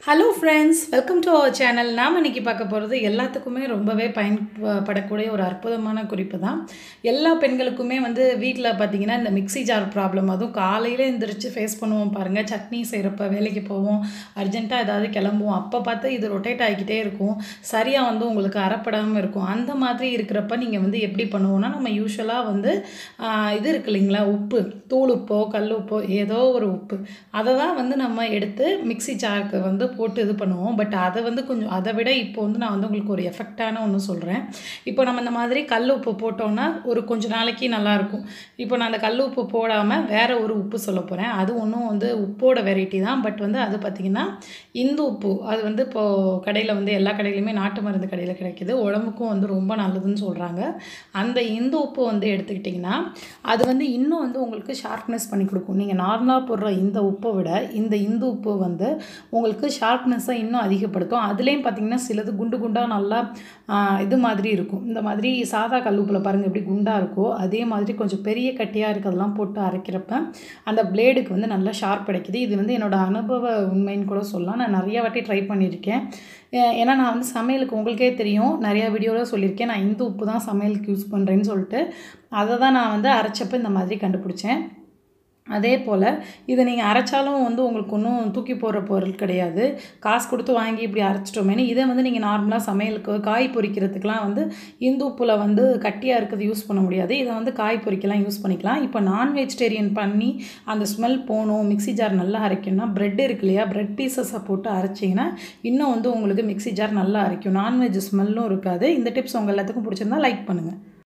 Hello friends, welcome to our channel. நாம் இன்றைக்கி பார்க்க போகிறது எல்லாத்துக்குமே ரொம்பவே பயன்படக்கூடிய ஒரு அற்புதமான குறிப்பு தான். எல்லா பெண்களுக்குமே வீட்டில் பார்த்திங்கன்னா இந்த மிக்ஸி ஜார் ப்ராப்ளம், அதுவும் காலையில் எழுந்திரிச்சு ஃபேஸ் பண்ணுவோம் பாருங்கள். சட்னி செய்கிறப்ப வேலைக்கு போவோம், அர்ஜென்ட்டாக ஏதாவது கிளம்புவோம், அப்போ பார்த்து இது ரொட்டேட் ஆகிக்கிட்டே இருக்கும், சரியாக உங்களுக்கு அறப்படாமல் இருக்கும். அந்த மாதிரி இருக்கிறப்ப நீங்கள் எப்படி பண்ணுவோன்னா, நம்ம யூஸ்வலாக இது இருக்கு இல்லைங்களா, உப்பு, தூள் உப்போ கல் உப்போ ஏதோ ஒரு உப்பு, அதை தான் நம்ம எடுத்து மிக்ஸி ஜாருக்கு போட்டு இது பண்ணுவோம். பட் அதை கொஞ்சம் அதை விட இப்போ நான் உங்களுக்கு ஒரு எஃபெக்டான ஒன்று சொல்கிறேன். இப்போ நம்ம இந்த மாதிரி கல் உப்பு போட்டோன்னா ஒரு கொஞ்சம் நாளைக்கு நல்லாயிருக்கும். இப்போ நான் அந்த கல் உப்பு போடாமல் வேறு ஒரு உப்பு சொல்ல போகிறேன். அது ஒன்றும் உப்போட வெரைட்டி தான். பட் அது பார்த்திங்கன்னா இந்து உப்பு. அது இப்போது கடையில் எல்லா கடையிலையுமே நாட்டு மருந்து கடையில் கிடைக்கிது. உடம்புக்கும் ரொம்ப நல்லதுன்னு சொல்கிறாங்க. அந்த இந்து உப்பு எடுத்துக்கிட்டிங்கன்னா அது இன்னும் உங்களுக்கு ஷார்ப்னஸ் பண்ணி கொடுக்கும். நீங்கள் நார்மலாக போடுற இந்த உப்பை விட இந்த இந்து உப்பு உங்களுக்கு ஷார்ப்னஸை இன்னும் அதிகப்படுத்தும். அதுலேயும் பார்த்திங்கன்னா சிலது குண்டு குண்டாக நல்லா இது மாதிரி இருக்கும். இந்த மாதிரி சாதா கல்லுப்பில் பாருங்கள் எப்படி குண்டாக இருக்கோ, அதே மாதிரி கொஞ்சம் பெரிய கட்டியாக இருக்கிறதெல்லாம் போட்டு அரைக்கிறப்ப அந்த பிளேடுக்கு நல்லா ஷார்ப் கிடைக்கிது. இது என்னோடய அனுபவ உண்மைன்னு கூட சொல்லலாம். நான் நிறைய வாட்டி ட்ரை பண்ணியிருக்கேன். ஏன்னா நான் சமையலுக்கு உங்களுக்கே தெரியும், நிறையா வீடியோவில் சொல்லியிருக்கேன், நான் இந்த உப்பு தான் சமையலுக்கு யூஸ் பண்ணுறேன்னு சொல்லிட்டு. அதை தான் நான் அரைச்சப்போ இந்த மாதிரி கண்டுபிடிச்சேன். அதே போல் இதை நீங்கள் அரைச்சாலும் உங்களுக்கு ஒன்றும் தூக்கி போடுற பொருள் கிடையாது. காசு கொடுத்து வாங்கி இப்படி அரைச்சிட்டோமேனு இதை நீங்கள் நார்மலாக சமையலுக்கு காய் பொரிக்கிறதுக்கெலாம் இந்து உப்பில் கட்டியாக இருக்கிறது யூஸ் பண்ண முடியாது. இதை காய் பொரிக்கலாம் யூஸ் பண்ணிக்கலாம். இப்போ நான் வெஜிடேரியன் பண்ணி அந்த ஸ்மெல் போகணும், மிக்ஸி ஜார் நல்லா அரைக்கணும்னா ப்ரெட் இருக்கு இல்லையா, ப்ரெட் பீசஸை போட்டு அரைச்சிங்கன்னா இன்னும் உங்களுக்கு மிக்ஸி ஜார் நல்லா அரைக்கும். நான்வெஜ் ஸ்மெல்லும் இருக்காது. இந்த டிப்ஸ் உங்கள் எல்லாத்துக்கும் பிடிச்சிருந்தா லைக் பண்ணுங்கள்.